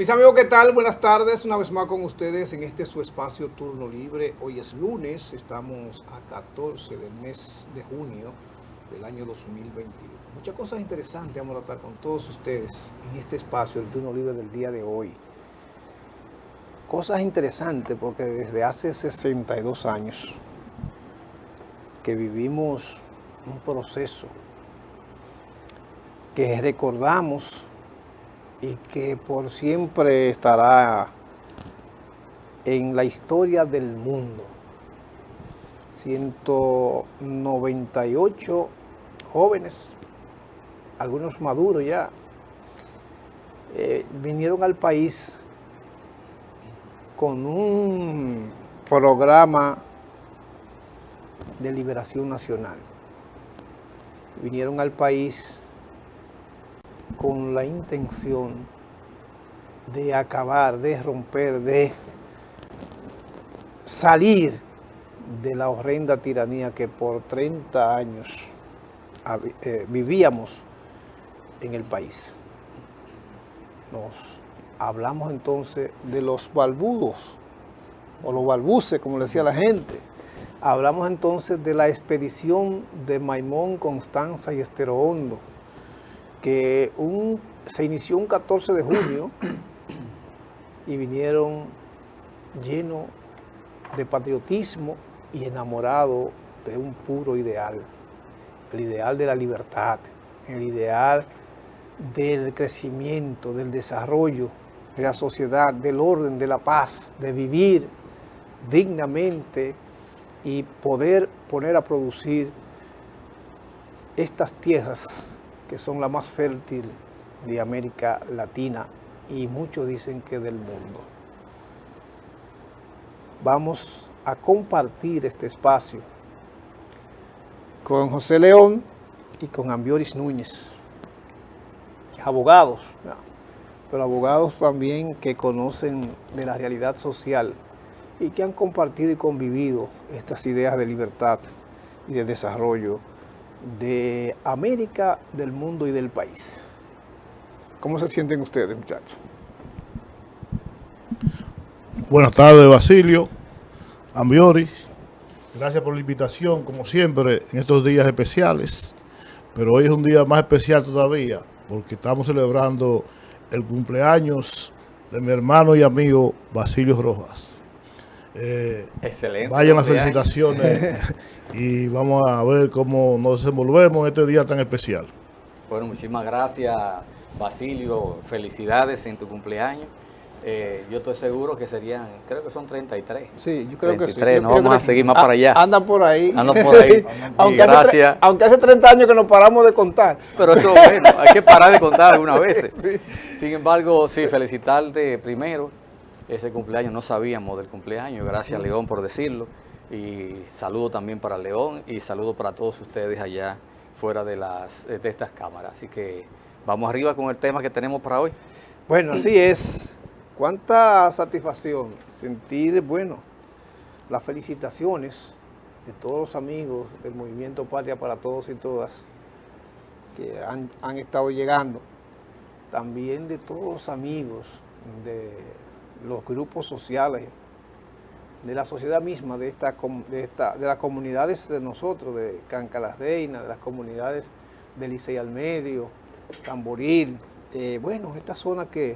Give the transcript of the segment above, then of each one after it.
Mis amigos, ¿qué tal? Buenas tardes, una vez más con ustedes en este su espacio Turno Libre. Hoy es lunes, estamos a 14 del mes de junio del año 2021. Muchas cosas interesantes vamos a tratar con todos ustedes en este espacio, el Turno Libre del día de hoy. Cosas interesantes porque desde hace 62 años que vivimos un proceso que recordamos y que por siempre estará en la historia del mundo. 198 jóvenes, algunos maduros ya, vinieron al país con un programa de liberación nacional. Vinieron al país con la intención de acabar, de romper, de salir de la horrenda tiranía que por 30 años vivíamos en el país. Nos hablamos entonces de los balbudos, o los balbuces, como le decía la gente. Hablamos entonces de la expedición de Maimón, Constanza y Estero Hondo, que se inició un 14 de junio y vinieron llenos de patriotismo y enamorados de un puro ideal, el ideal de la libertad, el ideal del crecimiento, del desarrollo de la sociedad, del orden, de la paz, de vivir dignamente y poder poner a producir estas tierras que son la más fértil de América Latina y muchos dicen que del mundo. Vamos a compartir este espacio con José León y con Ambioris Núñez, abogados, pero abogados también que conocen de la realidad social y que han compartido y convivido estas ideas de libertad y de desarrollo de América, del mundo y del país. ¿Cómo se sienten ustedes, muchachos? Buenas tardes, Basilio, Ambioris. Gracias por la invitación, como siempre, en estos días especiales. Pero hoy es un día más especial todavía, porque estamos celebrando el cumpleaños de mi hermano y amigo Basilio Rojas. Excelente. Vayan las felicitaciones y vamos a ver cómo nos desenvolvemos en este día tan especial. Bueno, muchísimas gracias, Basilio. Felicidades en tu cumpleaños. Yo estoy seguro que serían, creo que son 33. Sí, yo creo 33, que sí. No vamos a seguir más para allá. Andan por ahí. Andan por ahí. Gracias. Aunque hace 30 años que nos paramos de contar. Pero eso, bueno, hay que parar de contar algunas veces. Sí. Sin embargo, sí, felicitarte primero. Ese cumpleaños, no sabíamos del cumpleaños. Gracias, León, por decirlo. Y saludo también para León y saludo para todos ustedes allá fuera de estas cámaras. Así que vamos arriba con el tema que tenemos para hoy. Bueno, así es. Cuánta satisfacción sentir, bueno, las felicitaciones de todos los amigos del Movimiento Patria para Todos y Todas que han estado llegando. También de todos los amigos de los grupos sociales, de la sociedad misma, de las comunidades de nosotros, de Cancalasreina, de las comunidades de Licey al Medio, Tamboril, bueno, esta zona que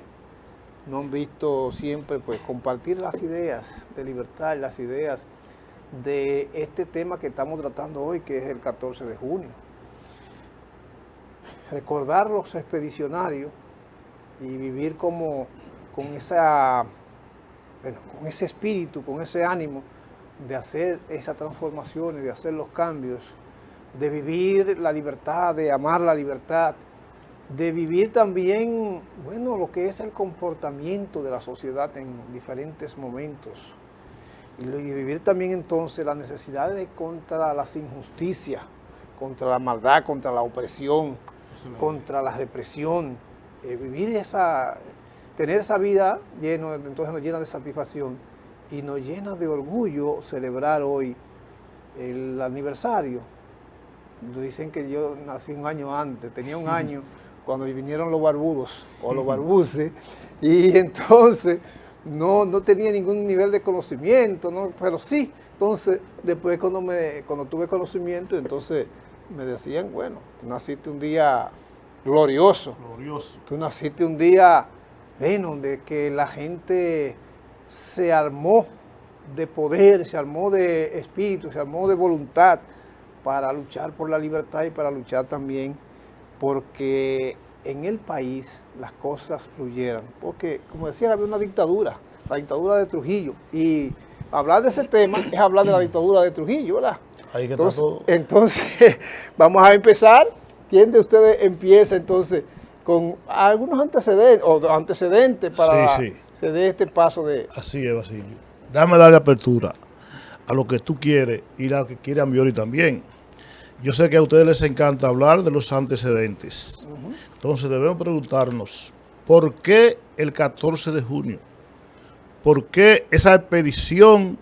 no han visto siempre, pues compartir las ideas de libertad, las ideas de este tema que estamos tratando hoy, que es el 14 de junio. Recordar los expedicionarios y vivir como con con ese espíritu, con ese ánimo de hacer esas transformaciones, de hacer los cambios, de vivir la libertad, de amar la libertad, de vivir también, bueno, lo que es el comportamiento de la sociedad en diferentes momentos. Y vivir también entonces las necesidades contra las injusticias, contra la maldad, contra la opresión, contra la represión. Tener esa vida entonces nos llena de satisfacción y nos llena de orgullo celebrar hoy el aniversario. Dicen que yo nací un año antes, tenía un año cuando vinieron los barbudos o los barbuces, y entonces no tenía ningún nivel de conocimiento, ¿no? Pero sí, entonces después cuando tuve conocimiento, entonces me decían, bueno, tú naciste un día glorioso, tú naciste un día, bueno, de que la gente se armó de poder, se armó de espíritu, se armó de voluntad para luchar por la libertad y para luchar también porque en el país las cosas fluyeran. Porque, como decía, había una dictadura, la dictadura de Trujillo. Y hablar de ese tema es hablar de la dictadura de Trujillo, ¿verdad? Ahí que entonces, está todo. Entonces, vamos a empezar. ¿Quién de ustedes empieza entonces con algunos antecedentes para se dé este paso de... Así es, Basilio. Déjame darle apertura a lo que tú quieres y a lo que quiere Ambiori también. Yo sé que a ustedes les encanta hablar de los antecedentes. Entonces debemos preguntarnos, ¿por qué el 14 de junio? ¿Por qué esa expedición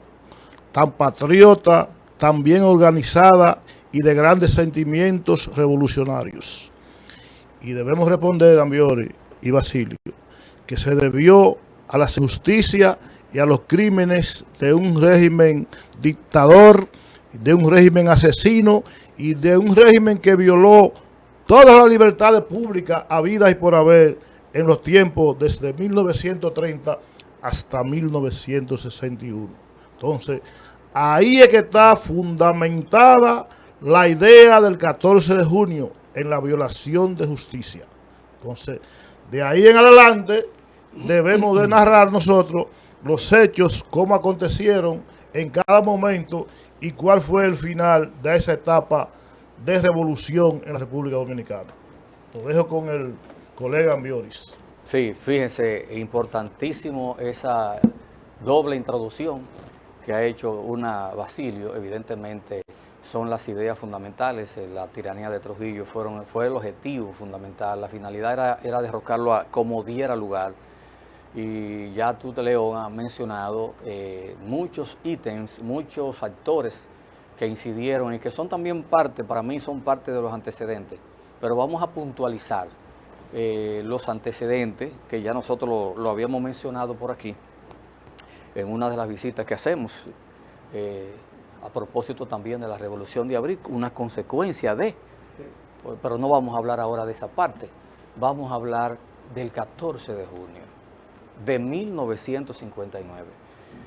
tan patriota, tan bien organizada y de grandes sentimientos revolucionarios? Y debemos responder, Ambiori y Basilio, que se debió a la injusticia y a los crímenes de un régimen dictador, de un régimen asesino y de un régimen que violó todas las libertades públicas habidas y por haber en los tiempos desde 1930 hasta 1961. Entonces, ahí es que está fundamentada la idea del 14 de junio en la violación de justicia. Entonces, de ahí en adelante debemos de narrar nosotros los hechos, cómo acontecieron en cada momento y cuál fue el final de esa etapa de revolución en la República Dominicana. Lo dejo con el colega Ambioris. Sí, fíjense, importantísimo esa doble introducción que ha hecho Basilio. Evidentemente son las ideas fundamentales, la tiranía de Trujillo fue el objetivo fundamental, la finalidad era derrocarlo como diera lugar. Y ya tú, León, has mencionado muchos ítems, muchos actores que incidieron y que son también parte, para mí son parte de los antecedentes. Pero vamos a puntualizar los antecedentes, que ya nosotros lo habíamos mencionado por aquí, en una de las visitas que hacemos, a propósito también de la Revolución de Abril, una consecuencia de, pero no vamos a hablar ahora de esa parte, vamos a hablar del 14 de junio. De 1959.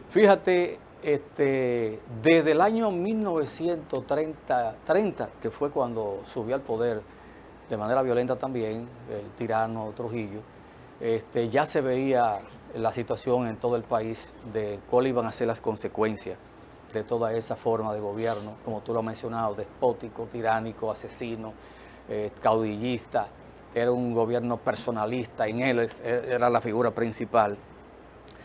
Fíjate, desde el año 1930, que fue cuando subió al poder de manera violenta también el tirano Trujillo, ya se veía la situación en todo el país de cuáles iban a ser las consecuencias de toda esa forma de gobierno, como tú lo has mencionado, despótico, tiránico, asesino, caudillista. Era un gobierno personalista, en él era la figura principal.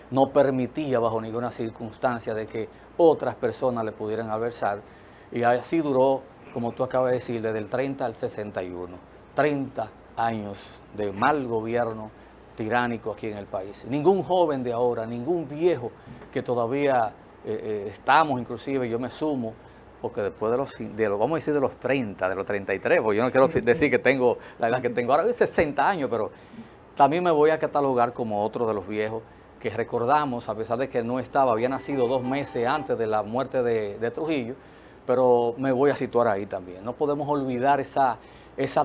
No permitía bajo ninguna circunstancia de que otras personas le pudieran adversar. Y así duró, como tú acabas de decir, desde el 30 al 61. 30 años de mal gobierno tiránico aquí en el país. Ningún joven de ahora, ningún viejo que todavía estamos, inclusive yo me sumo, porque después vamos a decir de los 30, de los 33, porque yo no quiero decir que tengo la edad que tengo ahora, 60 años, pero también me voy a catalogar como otro de los viejos que recordamos, a pesar de que no estaba, había nacido 2 meses antes de la muerte de Trujillo, pero me voy a situar ahí también. No podemos olvidar esa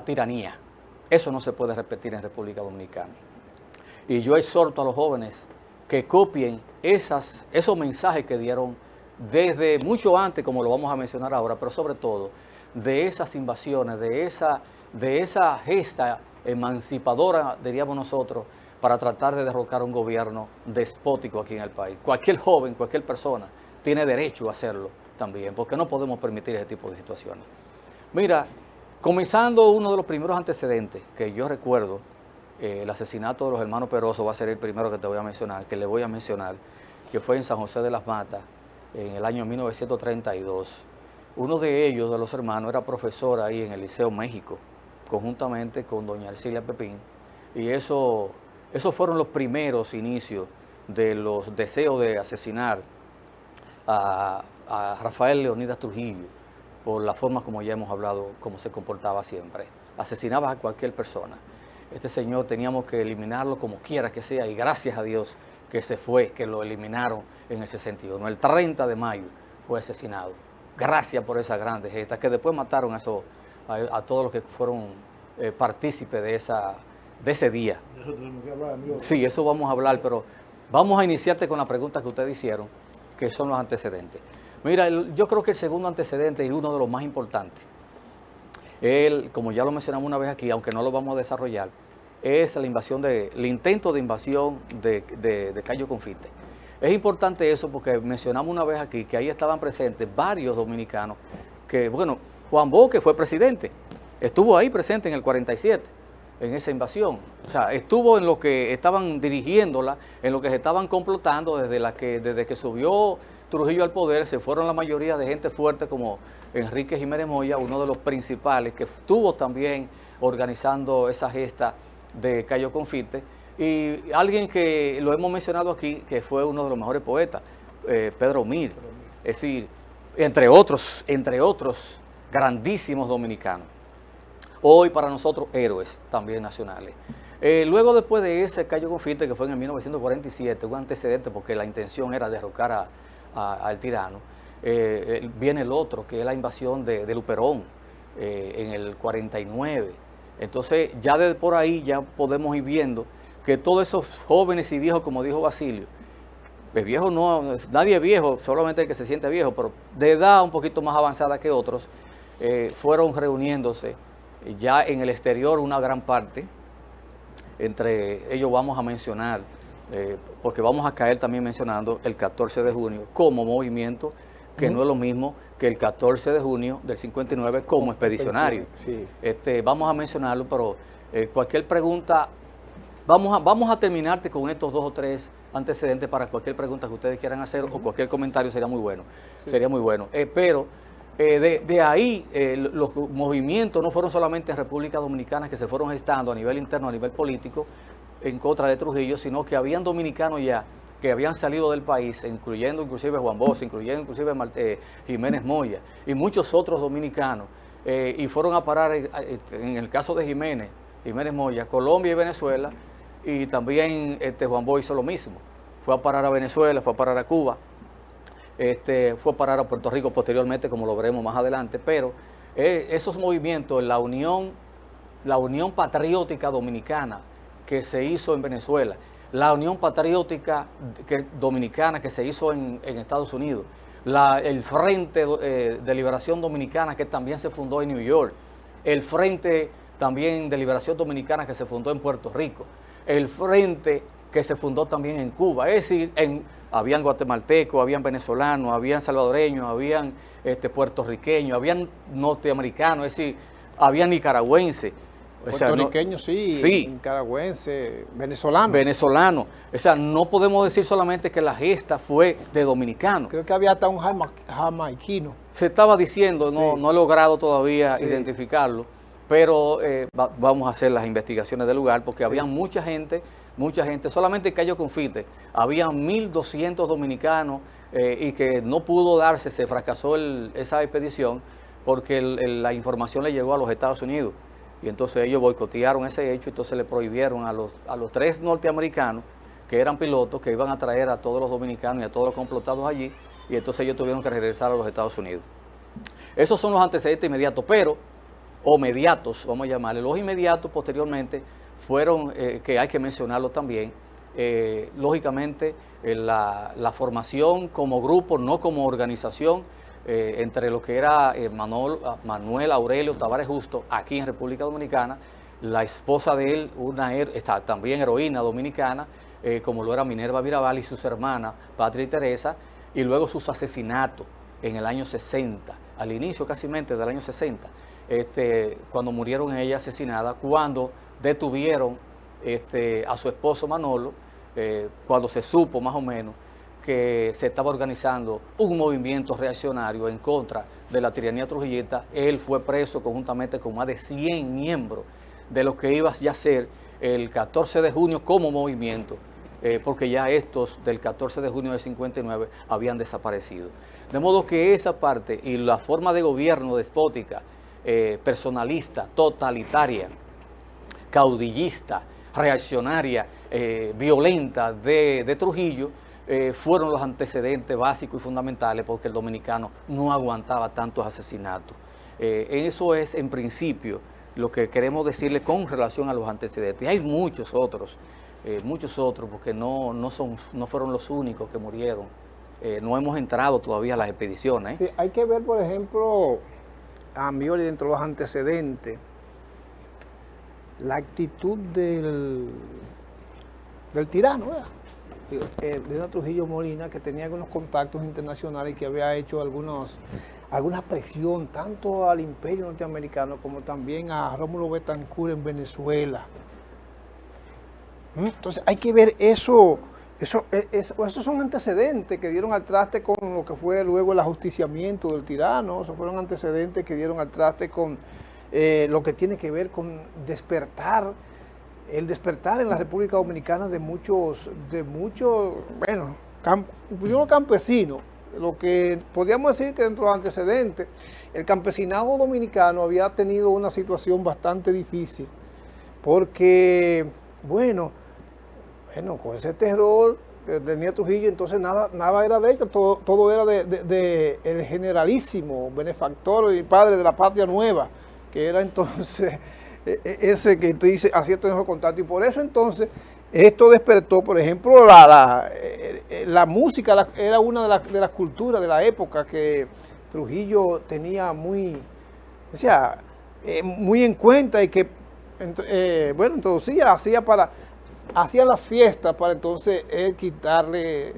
tiranía. Eso no se puede repetir en República Dominicana. Y yo exhorto a los jóvenes que copien esos mensajes que dieron desde mucho antes, como lo vamos a mencionar ahora, pero sobre todo de esas invasiones, de esa gesta emancipadora, diríamos nosotros, para tratar de derrocar un gobierno despótico aquí en el país. Cualquier joven, cualquier persona tiene derecho a hacerlo también, porque no podemos permitir ese tipo de situaciones. Mira, comenzando uno de los primeros antecedentes que yo recuerdo, el asesinato de los hermanos Peroso va a ser el primero que te voy a mencionar, que le voy a mencionar, que fue en San José de las Matas, en el año 1932. Uno de ellos, de los hermanos, era profesor ahí en el Liceo México, conjuntamente con doña Ercilia Pepín, y esos fueron los primeros inicios de los deseos de asesinar a Rafael Leónidas Trujillo, por la forma como ya hemos hablado, como se comportaba siempre. Asesinaba a cualquier persona. este señor teníamos que eliminarlo como quiera que sea, y gracias a Dios que se fue, que lo eliminaron en el 61. El 30 de mayo fue asesinado. Gracias por esa grande gesta, que después mataron a todos los que fueron partícipes de ese día. De eso tenemos que hablar, amigo. Sí, eso vamos a hablar, pero vamos a iniciarte con la pregunta que ustedes hicieron, que son los antecedentes. Mira, yo creo que el segundo antecedente y uno de los más importantes, como ya lo mencionamos una vez aquí, aunque no lo vamos a desarrollar, es el intento de invasión de Cayo Confite. Es importante eso porque mencionamos una vez aquí que ahí estaban presentes varios dominicanos, que bueno, Juan Bosch, que fue presidente, estuvo ahí presente en el 47, en esa invasión. O sea, estuvo en lo que estaban dirigiéndola, en lo que se estaban complotando desde que subió Trujillo al poder. Se fueron la mayoría de gente fuerte como Enrique Jiménez Moya, uno de los principales, que estuvo también organizando esa gesta de Cayo Confite, y alguien que lo hemos mencionado aquí, que fue uno de los mejores poetas, Pedro Mir, es decir, entre otros grandísimos dominicanos. Hoy para nosotros héroes también nacionales. Luego después de ese Cayo Confite, que fue en el 1947, un antecedente porque la intención era derrocar al tirano, viene el otro, que es la invasión de Luperón en el 49. Entonces ya de por ahí ya podemos ir viendo que todos esos jóvenes y viejos, como dijo Basilio, de viejo no, nadie es viejo, solamente el que se siente viejo, pero de edad un poquito más avanzada que otros, fueron reuniéndose ya en el exterior una gran parte. Entre ellos vamos a mencionar, porque vamos a caer también mencionando el 14 de junio como movimiento, que no es lo mismo que el 14 de junio del 59 como expedicionario. Sí. Vamos a mencionarlo, pero cualquier pregunta, vamos a terminarte con estos 2 o 3 antecedentes para cualquier pregunta que ustedes quieran hacer o cualquier comentario sería muy bueno. Sí. Sería muy bueno. Pero de ahí los movimientos no fueron solamente en República Dominicana que se fueron gestando a nivel interno, a nivel político, en contra de Trujillo, sino que habían dominicanos ya que habían salido del país, incluyendo inclusive Juan Bosch, incluyendo inclusive Jiménez Moya y muchos otros dominicanos, y fueron a parar, en el caso de Jiménez Moya, Colombia y Venezuela, y también Juan Bosch hizo lo mismo. Fue a parar a Venezuela, fue a parar a Cuba, fue a parar a Puerto Rico posteriormente, como lo veremos más adelante, pero esos movimientos, la unión patriótica dominicana que se hizo en Venezuela, la unión patriótica dominicana que se hizo en Estados Unidos, el Frente de Liberación Dominicana que también se fundó en New York, el Frente también de Liberación Dominicana que se fundó en Puerto Rico, el Frente que se fundó también en Cuba, es decir, habían guatemaltecos, habían venezolanos, habían salvadoreños, habían puertorriqueños, habían norteamericanos, es decir, habían nicaragüenses. Puertorriqueños, sí, nicaragüense, venezolano. O sea, no podemos decir solamente que la gesta fue de dominicanos. Creo que había hasta un jamaiquino. Se estaba diciendo, no he logrado todavía identificarlo, pero vamos a hacer las investigaciones del lugar porque había mucha gente, solamente en Cayo Confite, había 1.200 dominicanos y que no pudo darse, se fracasó esa expedición porque la información le llegó a los Estados Unidos. Y entonces ellos boicotearon ese hecho, y entonces le prohibieron a los 3 norteamericanos que eran pilotos, que iban a traer a todos los dominicanos y a todos los complotados allí, y entonces ellos tuvieron que regresar a los Estados Unidos. Esos son los antecedentes inmediatos, o mediatos, vamos a llamarle. Los inmediatos posteriormente fueron, que hay que mencionarlo también, lógicamente la formación como grupo, no como organización, entre lo que era Manuel Aurelio Tavares Justo, aquí en República Dominicana, la esposa de él, también heroína dominicana, como lo era Minerva Mirabal, y sus hermanas, Patria y Teresa, y luego sus asesinatos en el año 60, al inicio casi del año 60, cuando murieron ellas asesinadas, cuando detuvieron a su esposo Manolo, cuando se supo más o menos que se estaba organizando un movimiento reaccionario en contra de la tiranía trujillista. Él fue preso conjuntamente con más de 100 miembros de lo que iba a ser el 14 de junio como movimiento, porque ya estos del 14 de junio del 59 habían desaparecido. De modo que esa parte y la forma de gobierno despótica, personalista, totalitaria caudillista, reaccionaria, violenta de Trujillo, fueron los antecedentes básicos y fundamentales porque el dominicano no aguantaba tantos asesinatos. Eso es, en principio, lo que queremos decirle con relación a los antecedentes. Y hay muchos otros, porque no fueron los únicos que murieron. No hemos entrado todavía a las expediciones. Sí, hay que ver, por ejemplo, a Ambiori, dentro de los antecedentes, la actitud del tirano, ¿verdad? De Trujillo Molina, que tenía algunos contactos internacionales y que había hecho alguna presión tanto al imperio norteamericano como también a Rómulo Betancourt en Venezuela. Entonces hay que ver eso. Estos son antecedentes que dieron al traste con lo que fue luego el ajusticiamiento del tirano. Esos fueron antecedentes que dieron al traste con lo que tiene que ver con el despertar en la República Dominicana de muchos, bueno, campesinos. Lo que podríamos decir que dentro de los antecedentes, el campesinado dominicano había tenido una situación bastante difícil, porque, bueno, con ese terror que tenía Trujillo, entonces nada era de ellos, todo era de el generalísimo benefactor y padre de la patria nueva, que era entonces ese que hacía todos esos contactos, y por eso entonces esto despertó, por ejemplo, la música era una de las culturas de la época que Trujillo tenía muy en cuenta, y que introducía, hacía las fiestas para entonces él quitarle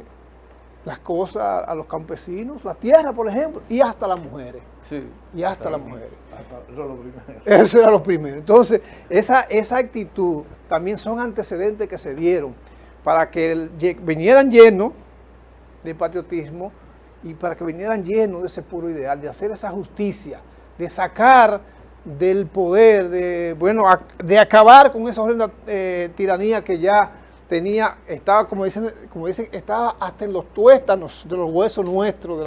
las cosas a los campesinos, la tierra, por ejemplo, y hasta las mujeres. Sí. Y hasta las mujeres. Eso era lo primero. Eso era lo primero. Entonces, esa actitud también son antecedentes que se dieron para que vinieran llenos de patriotismo y para que vinieran llenos de ese puro ideal, de hacer esa justicia, de sacar del poder, de acabar con esa horrenda tiranía que ya estaba, como dicen, estaba hasta en los tuétanos de los huesos nuestros de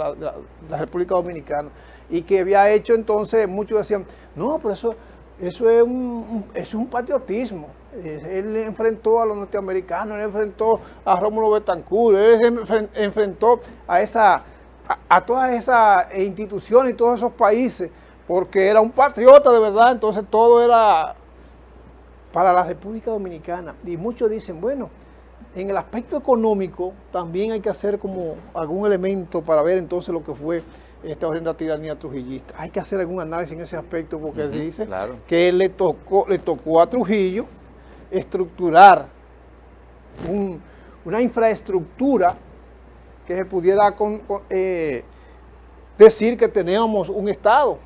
la República Dominicana, y que había hecho entonces, muchos decían, no, pero eso es un patriotismo. Él enfrentó a los norteamericanos, él enfrentó a Rómulo Betancourt, él enfrentó a todas esas instituciones y todos esos países, porque era un patriota de verdad. Entonces todo era para la República Dominicana. Y muchos dicen, bueno, en el aspecto económico también hay que hacer como algún elemento para ver entonces lo que fue esta horrenda tiranía trujillista. Hay que hacer algún análisis en ese aspecto, porque se dice que le tocó a Trujillo estructurar una infraestructura que se pudiera decir que teníamos un Estado.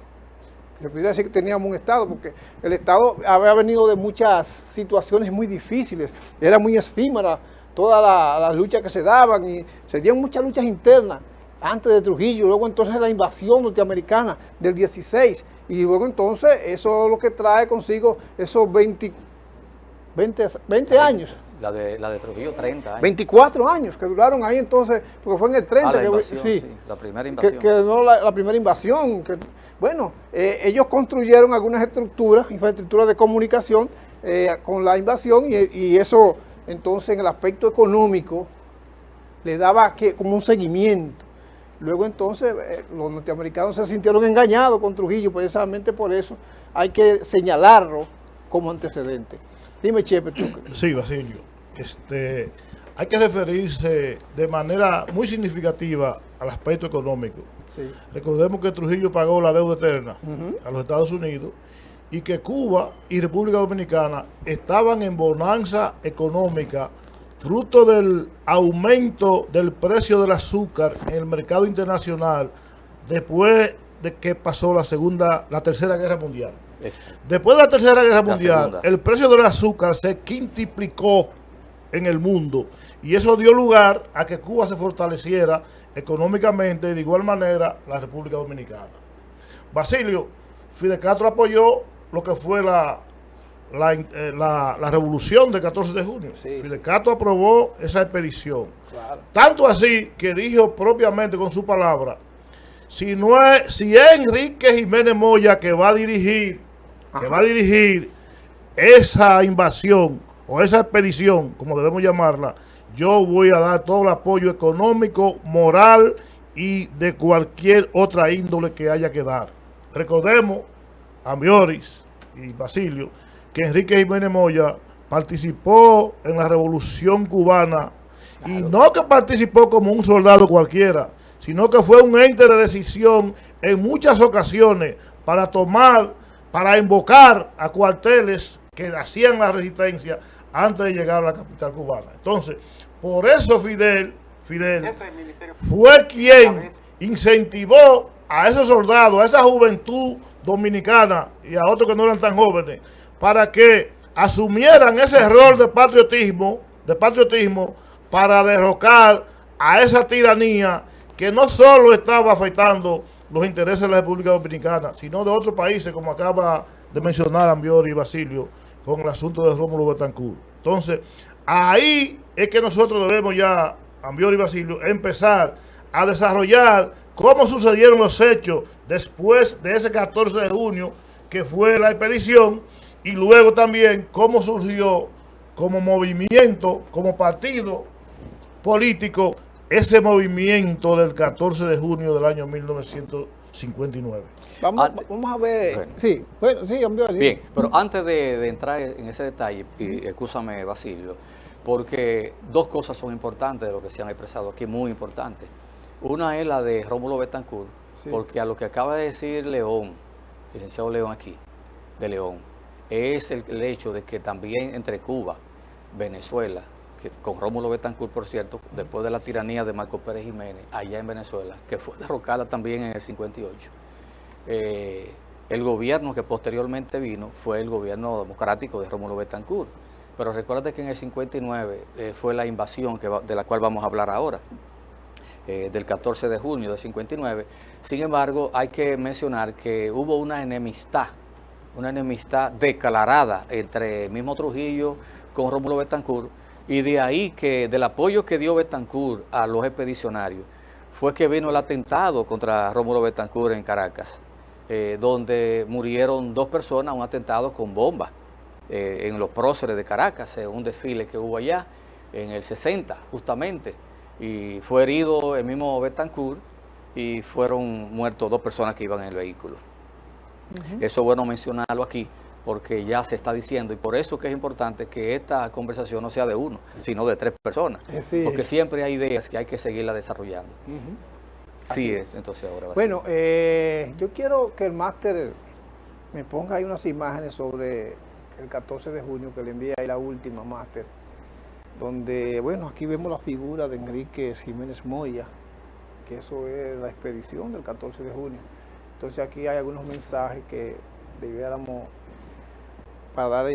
Se pudiera decir que teníamos un Estado, porque el Estado había venido de muchas situaciones muy difíciles, era muy efímera todas las luchas que se daban, y se dieron muchas luchas internas antes de Trujillo, luego entonces la invasión norteamericana del 16, y luego entonces eso es lo que trae consigo esos 20 años. La de Trujillo, 30 años. 24 años que duraron ahí entonces, porque fue en el 30. La invasión, sí, la primera invasión. Que no la primera invasión. Ellos construyeron algunas infraestructuras de comunicación con la invasión, y eso entonces en el aspecto económico le daba como un seguimiento. Luego entonces los norteamericanos se sintieron engañados con Trujillo, precisamente por eso hay que señalarlo como antecedente. Dime, Chepe, tú. Sí, Basilio. Hay que referirse de manera muy significativa al aspecto económico. Sí. Recordemos que Trujillo pagó la deuda eterna a los Estados Unidos, y que Cuba y República Dominicana estaban en bonanza económica fruto del aumento del precio del azúcar en el mercado internacional después de que pasó la Tercera Guerra Mundial. Después de la Tercera Guerra Mundial, el precio del azúcar se quintuplicó en el mundo, y eso dio lugar a que Cuba se fortaleciera económicamente, y de igual manera la República Dominicana. Basilio, Fidel Castro apoyó lo que fue la revolución del 14 de junio. Sí. Fidel Castro aprobó esa expedición. Claro. Tanto así que dijo propiamente con su palabra, si es Enrique Jiménez Moya que va a dirigir esa invasión o esa expedición, como debemos llamarla, yo voy a dar todo el apoyo económico, moral y de cualquier otra índole que haya que dar. Recordemos, Ambioris y Basilio, que Enrique Jiménez Moya participó en la Revolución Cubana, y no que participó como un soldado cualquiera, sino que fue un ente de decisión en muchas ocasiones para tomar, para invocar a cuarteles que hacían la resistencia antes de llegar a la capital cubana. Entonces, por eso Fidel fue quien incentivó a esos soldados, a esa juventud dominicana y a otros que no eran tan jóvenes, para que asumieran ese rol de patriotismo para derrocar a esa tiranía que no solo estaba afectando los intereses de la República Dominicana, sino de otros países, como acaba de mencionar Ambiori y Basilio, con el asunto de Rómulo Betancourt. Entonces, ahí es que nosotros debemos ya, Ambiori y Basilio, empezar a desarrollar cómo sucedieron los hechos después de ese 14 de junio, que fue la expedición, y luego también cómo surgió como movimiento, como partido político, ese movimiento del 14 de junio del año 1959. Vamos a ver. Bueno. Sí, bueno, sí, Ambiori. Bien, pero antes de entrar en ese detalle, y excúsame, Basilio, porque dos cosas son importantes de lo que se han expresado aquí, muy importantes. Una es la de Rómulo Betancourt, Sí. porque a lo que acaba de decir León, licenciado León aquí, de León, es el hecho de que también entre Cuba, Venezuela, que con Rómulo Betancourt, por cierto, después de la tiranía de Marcos Pérez Jiménez, allá en Venezuela, que fue derrocada también en el 58, el gobierno que posteriormente vino fue el gobierno democrático de Rómulo Betancourt. Pero recuerda que en el 59 fue la invasión de la cual vamos a hablar ahora, del 14 de junio del 59. Sin embargo, hay que mencionar que hubo una enemistad declarada entre el mismo Trujillo con Rómulo Betancourt, y de ahí que del apoyo que dio Betancourt a los expedicionarios fue que vino el atentado contra Rómulo Betancourt en Caracas, donde murieron 2 personas, un atentado con bomba en los próceres de Caracas, un desfile que hubo allá en el 60 justamente, y fue herido el mismo Betancourt y fueron muertos 2 personas que iban en el vehículo. Eso es bueno mencionarlo aquí, porque ya se está diciendo, y por eso que es importante que esta conversación no sea de uno, sino de 3 personas, Sí. porque siempre hay ideas que hay que seguirla desarrollando. Sí es, entonces ahora va a Bueno, yo quiero que el máster me ponga ahí unas imágenes sobre el 14 de junio, que le envía ahí la última, máster, donde, bueno, aquí vemos la figura de Enrique Jiménez Moya, que eso es la expedición del 14 de junio. Entonces aquí hay algunos mensajes que debiéramos, para dar,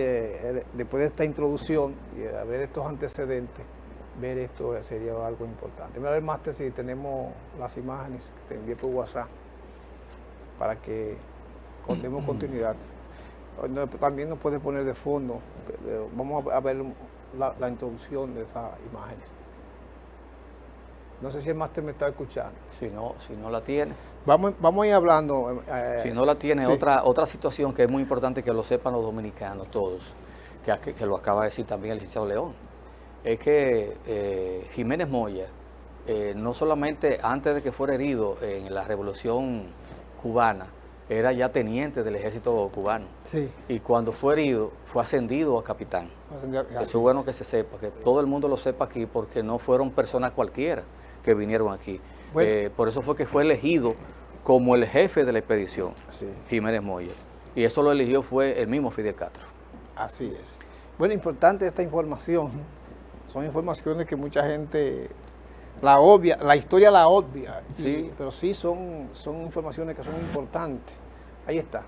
después de esta introducción y a ver estos antecedentes, ver esto sería algo importante. Mira, el máster, si tenemos las imágenes que te envié por WhatsApp, para que demos continuidad. También nos puede poner de fondo, vamos a ver la introducción de esas imágenes. No sé si el máster me está escuchando. Si no la tiene. Vamos a ir hablando. Si no la tiene, sí. otra situación que es muy importante que lo sepan los dominicanos todos, que lo acaba de decir también el licenciado León, es que Jiménez Moya, no solamente antes de que fuera herido en la Revolución Cubana, era ya teniente del ejército cubano. Sí. Y cuando fue herido, fue ascendido a capitán. Eso es bueno que se sepa, que todo el mundo lo sepa aquí, porque no fueron personas cualquiera que vinieron aquí. Bueno. Por eso fue que fue elegido como el jefe de la expedición, Sí. Jiménez Moya. Y eso lo eligió fue el mismo Fidel Castro. Así es. Bueno, importante esta información. Son informaciones que mucha gente la obvia, la historia la obvia, Sí. pero sí son informaciones que son importantes. Ahí está.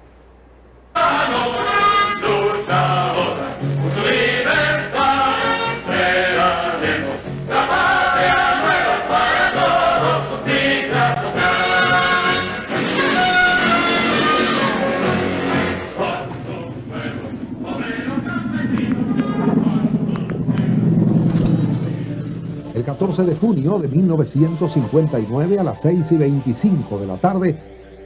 El 14 de junio de 1959 a las 6:25 de la tarde,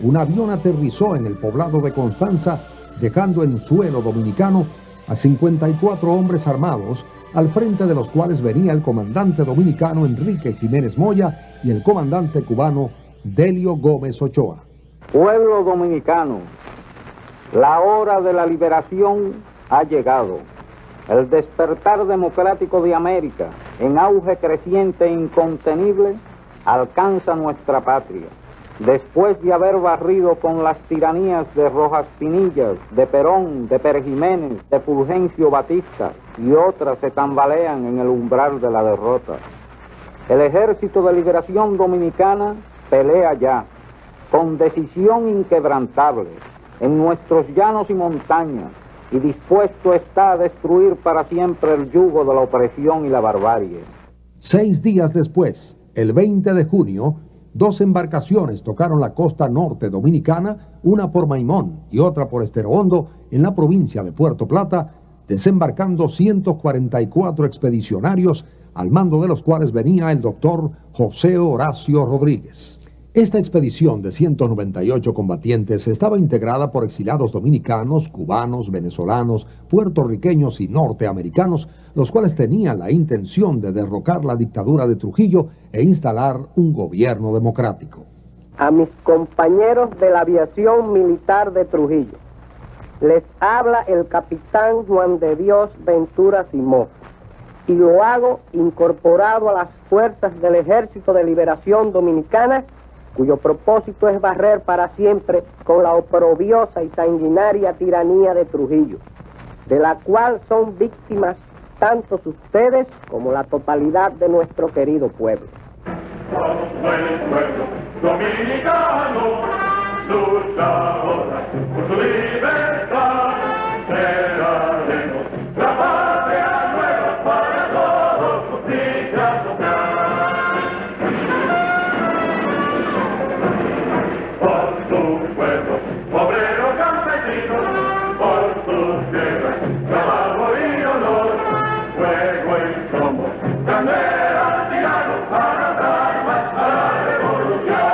un avión aterrizó en el poblado de Constanza, dejando en suelo dominicano a 54 hombres armados, al frente de los cuales venía el comandante dominicano Enrique Jiménez Moya y el comandante cubano Delio Gómez Ochoa. Pueblo dominicano, la hora de la liberación ha llegado. El despertar democrático de América, en auge creciente e incontenible, alcanza nuestra patria. Después de haber barrido con las tiranías de Rojas Pinillas, de Perón, de Pérez Jiménez, de Fulgencio Batista y otras se tambalean en el umbral de la derrota. El Ejército de Liberación Dominicana pelea ya, con decisión inquebrantable, en nuestros llanos y montañas, y dispuesto está a destruir para siempre el yugo de la opresión y la barbarie. 6 días después, el 20 de junio, 2 embarcaciones tocaron la costa norte dominicana, una por Maimón y otra por Estero Hondo, en la provincia de Puerto Plata, desembarcando 144 expedicionarios, al mando de los cuales venía el doctor José Horacio Rodríguez. Esta expedición de 198 combatientes estaba integrada por exiliados dominicanos, cubanos, venezolanos, puertorriqueños y norteamericanos, los cuales tenían la intención de derrocar la dictadura de Trujillo e instalar un gobierno democrático. A mis compañeros de la aviación militar de Trujillo, les habla el capitán Juan de Dios Ventura Simó, y lo hago incorporado a las fuerzas del Ejército de Liberación Dominicana, cuyo propósito es barrer para siempre con la oprobiosa y sanguinaria tiranía de Trujillo, de la cual son víctimas tanto ustedes como la totalidad de nuestro querido pueblo. Somos el pueblo dominicano, lucha ahora por su libertad, cerraremos la patria nueva para todos justicia social. Por su pueblo, obrero campesino, por sus tierras, trabajo y honor, fuego y plomo, candela tirado para dar más a la revolución.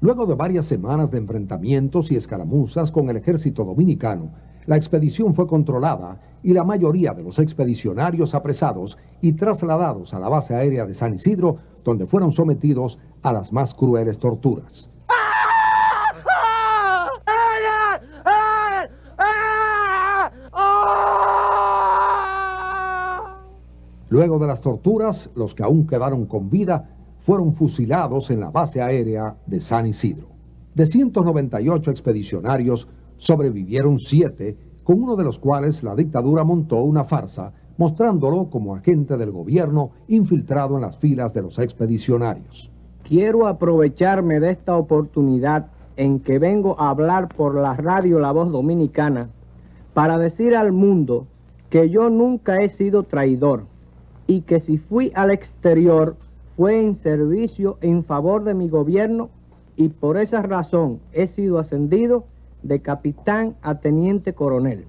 Luego de varias semanas de enfrentamientos y escaramuzas con el ejército dominicano, la expedición fue controlada y la mayoría de los expedicionarios apresados y trasladados a la base aérea de San Isidro, donde fueron sometidos a las más crueles torturas. Luego de las torturas, los que aún quedaron con vida fueron fusilados en la base aérea de San Isidro. De 198 expedicionarios, sobrevivieron 7, con uno de los cuales la dictadura montó una farsa, mostrándolo como agente del gobierno infiltrado en las filas de los expedicionarios. Quiero aprovecharme de esta oportunidad en que vengo a hablar por la radio La Voz Dominicana para decir al mundo que yo nunca he sido traidor y que si fui al exterior fue en servicio en favor de mi gobierno y por esa razón he sido ascendido de capitán a teniente coronel.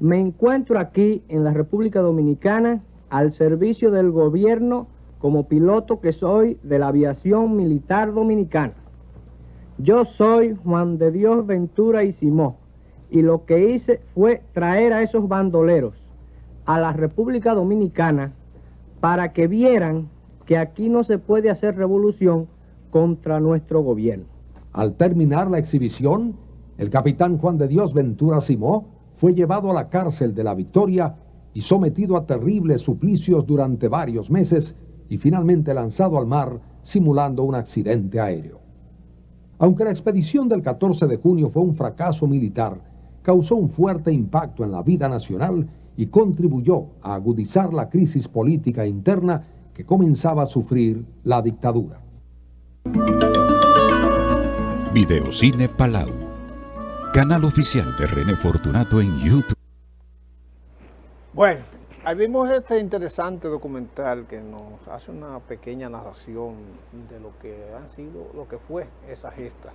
Me encuentro aquí en la República Dominicana al servicio del gobierno como piloto que soy de la aviación militar dominicana. Yo soy Juan de Dios Ventura y Simó, y lo que hice fue traer a esos bandoleros a la República Dominicana para que vieran que aquí no se puede hacer revolución contra nuestro gobierno. Al terminar la exhibición, el capitán Juan de Dios Ventura Simó fue llevado a la cárcel de La Victoria y sometido a terribles suplicios durante varios meses y finalmente lanzado al mar simulando un accidente aéreo. Aunque la expedición del 14 de junio fue un fracaso militar, causó un fuerte impacto en la vida nacional y contribuyó a agudizar la crisis política interna que comenzaba a sufrir la dictadura. Videocine Palau, canal oficial de René Fortunato en YouTube. Bueno, ahí vimos este interesante documental que nos hace una pequeña narración de lo que han sido, lo que fue esa gesta.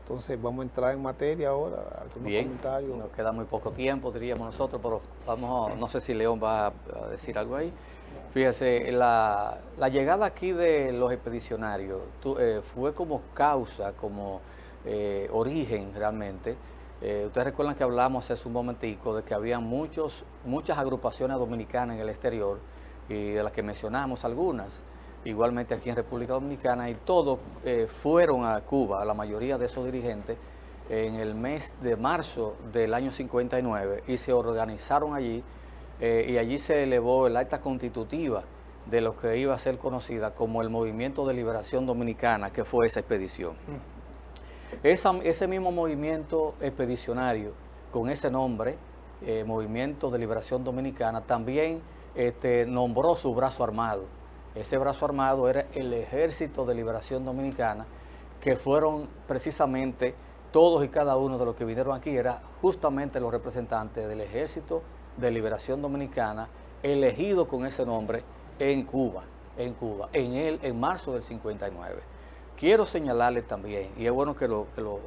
Entonces vamos a entrar en materia ahora, algunos Bien, comentarios. nos queda muy poco tiempo, diríamos nosotros, pero vamos, no sé si León va a decir algo ahí. Fíjese, la llegada aquí de los expedicionarios fue como causa, como origen realmente. Ustedes recuerdan que hablamos hace un momentico de que había muchas agrupaciones dominicanas en el exterior y de las que mencionamos algunas, igualmente aquí en República Dominicana, y todos fueron a Cuba, la mayoría de esos dirigentes, en el mes de marzo del año 59 y se organizaron allí y allí se elevó el acta constitutiva de lo que iba a ser conocida como el Movimiento de Liberación Dominicana, que fue esa expedición. Ese mismo movimiento expedicionario, con ese nombre, Movimiento de Liberación Dominicana, también nombró su brazo armado. Ese brazo armado era el Ejército de Liberación Dominicana, que fueron precisamente todos y cada uno de los que vinieron aquí, era justamente los representantes del Ejército de Liberación Dominicana, elegido con ese nombre en Cuba, en marzo del 59. Quiero señalarle también, y es bueno que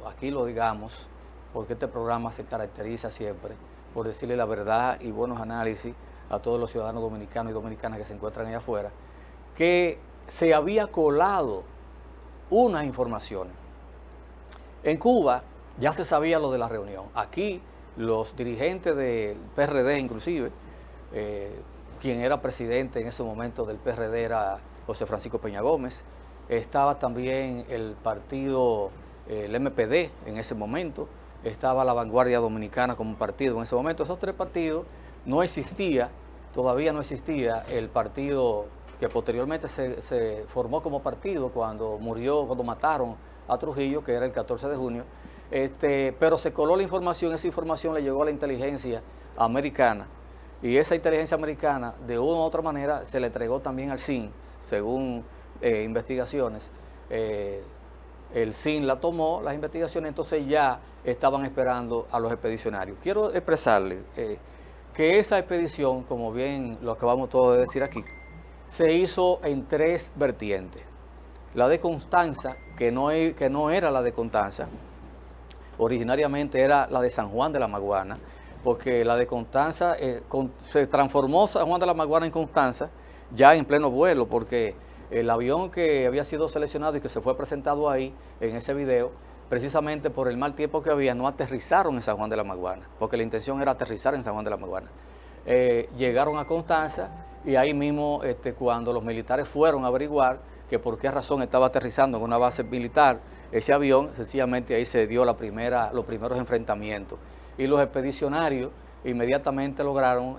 aquí lo digamos, porque este programa se caracteriza siempre por decirle la verdad y buenos análisis a todos los ciudadanos dominicanos y dominicanas que se encuentran allá afuera, que se había colado unas informaciones. En Cuba ya se sabía lo de la reunión. Aquí los dirigentes del PRD inclusive, quien era presidente en ese momento del PRD era José Francisco Peña Gómez, estaba también el partido, el MPD en ese momento, estaba la Vanguardia Dominicana como partido en ese momento. Esos tres partidos no existía, todavía no existía el partido que posteriormente se formó como partido cuando mataron a Trujillo, que era el 14 de junio, pero se coló la información, esa información le llegó a la inteligencia americana, y esa inteligencia americana, de una u otra manera, se le entregó también al CIN, según investigaciones. El CIN la tomó, las investigaciones, entonces ya estaban esperando a los expedicionarios. Quiero expresarle que esa expedición, como bien lo acabamos todos de decir aquí, se hizo en tres vertientes. La de Constanza, que no era la de Constanza, originariamente era la de San Juan de la Maguana, porque la de Constanza se transformó San Juan de la Maguana en Constanza ya en pleno vuelo, porque el avión que había sido seleccionado y que se fue presentado ahí en ese video, precisamente por el mal tiempo que había, no aterrizaron en San Juan de la Maguana, porque la intención era aterrizar en San Juan de la Maguana. Llegaron a Constanza y ahí mismo, cuando los militares fueron a averiguar que por qué razón estaba aterrizando en una base militar ese avión, sencillamente ahí se dio los primeros enfrentamientos. Y los expedicionarios inmediatamente lograron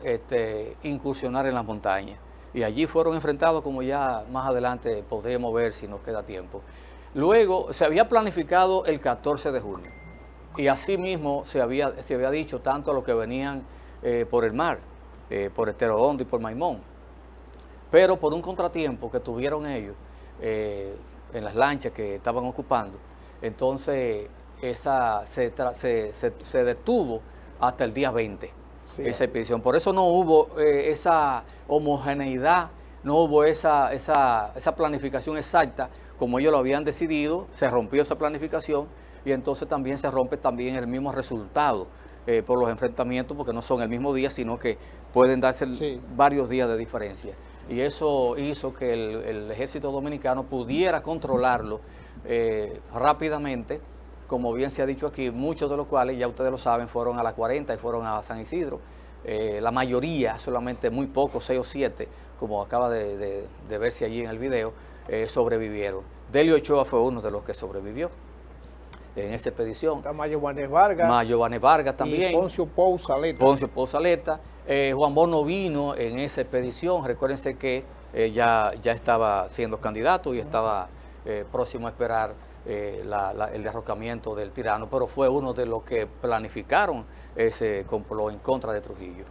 incursionar en las montañas. Y allí fueron enfrentados, como ya más adelante podremos ver si nos queda tiempo. Luego se había planificado el 14 de junio. Y así mismo se había dicho tanto a los que venían por el mar, por Estero Hondo y por Maimón. Pero por un contratiempo que tuvieron ellos en las lanchas que estaban ocupando, entonces se detuvo hasta el día 20, sí, esa expedición. Por eso no hubo esa homogeneidad no hubo esa planificación exacta como ellos lo habían decidido, se rompió esa planificación y entonces también se rompe también el mismo resultado por los enfrentamientos, porque no son el mismo día, sino que pueden darse varios días de diferencia. Y eso hizo que el ejército dominicano pudiera controlarlo rápidamente, como bien se ha dicho aquí, muchos de los cuales, ya ustedes lo saben, fueron a la 40 y fueron a San Isidro. La mayoría, solamente muy pocos, 6 o 7, como acaba de verse allí en el video, sobrevivieron. Delio Ochoa fue uno de los que sobrevivió en esa expedición. Está Mayo Vanés Vargas. Mayo Vanés Vargas también. Y Poncio Pousaleta. Poncio Pousaleta. Juan Bono vino en esa expedición. Recuérdense que ya estaba siendo candidato y estaba próximo a esperar el derrocamiento del tirano, pero fue uno de los que planificaron ese complot en contra de Trujillo.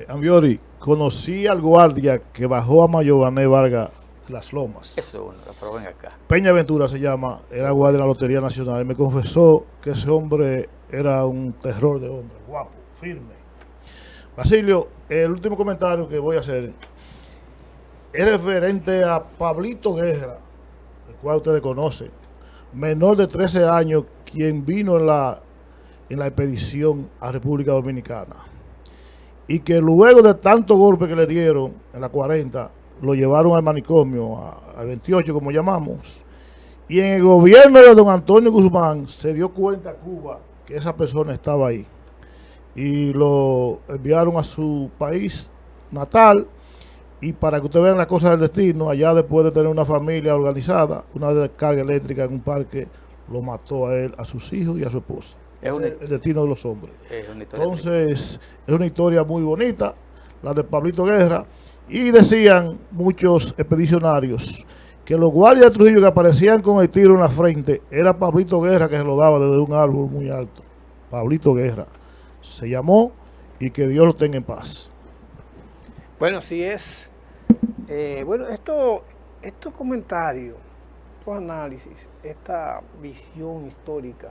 Ambiori, conocí al guardia que bajó a Mayo Vanés Vargas Las Lomas. Eso, pero ven acá. Peña Ventura se llama, era guardia de la Lotería Nacional, y me confesó que ese hombre era un terror de hombre, guapo, firme. Basilio, el último comentario que voy a hacer es referente a Pablito Guerra, el cual ustedes conocen, menor de 13 años, quien vino en la expedición a República Dominicana, y que luego de tantos golpes que le dieron en la 40, lo llevaron al manicomio, al 28 como llamamos, y en el gobierno de don Antonio Guzmán se dio cuenta Cuba que esa persona estaba ahí, y lo enviaron a su país natal, y para que ustedes vean las cosas del destino, allá después de tener una familia organizada, una descarga eléctrica en un parque, lo mató a él, a sus hijos y a su esposa. Es el destino de los hombres. Entonces, es una historia muy bonita, la de Pablito Guerra. Y decían muchos expedicionarios que los guardias de Trujillo que aparecían con el tiro en la frente, era Pablito Guerra que se lo daba desde un árbol muy alto. Pablito Guerra se llamó, y que Dios lo tenga en paz. Bueno, así es. Bueno, estos comentarios, estos análisis, esta visión histórica,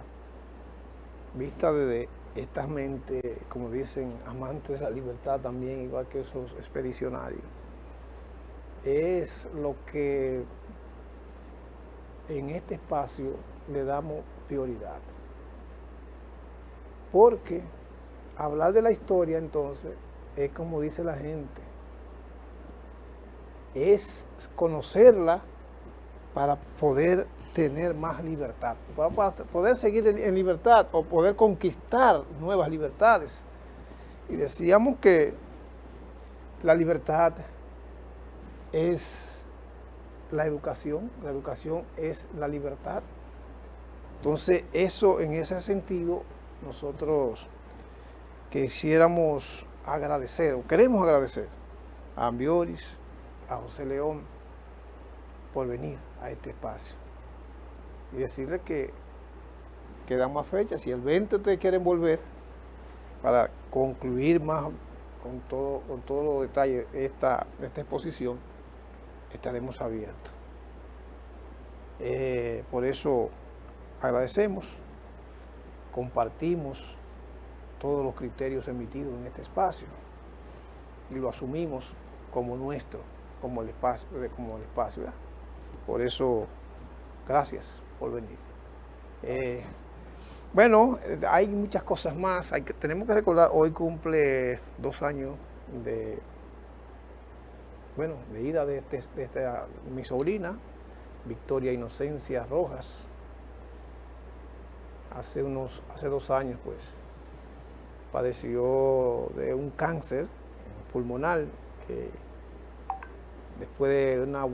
vista desde estas mentes, como dicen, amantes de la libertad también, igual que esos expedicionarios, es lo que en este espacio le damos prioridad. Porque hablar de la historia, entonces, es como dice la gente, es conocerla para poder tener más libertad, para poder seguir en libertad o poder conquistar nuevas libertades. Y decíamos que la libertad es la educación es la libertad. Entonces, eso, en ese sentido, nosotros quisiéramos agradecer, o queremos agradecer a Ambioris, a José León, por venir a este espacio. Y decirle que quedan más fechas. Si el 20 ustedes quieren volver para concluir más con todos los detalles de esta exposición, estaremos abiertos. Por eso agradecemos, compartimos todos los criterios emitidos en este espacio y lo asumimos como nuestro, como el espacio, ¿verdad? Por eso, gracias por venir. Bueno, hay muchas cosas más. Tenemos que recordar, hoy cumple 2 años de ida de mi sobrina, Victoria Inocencia Rojas. Hace 2 años, pues, padeció de un cáncer pulmonar, que después de una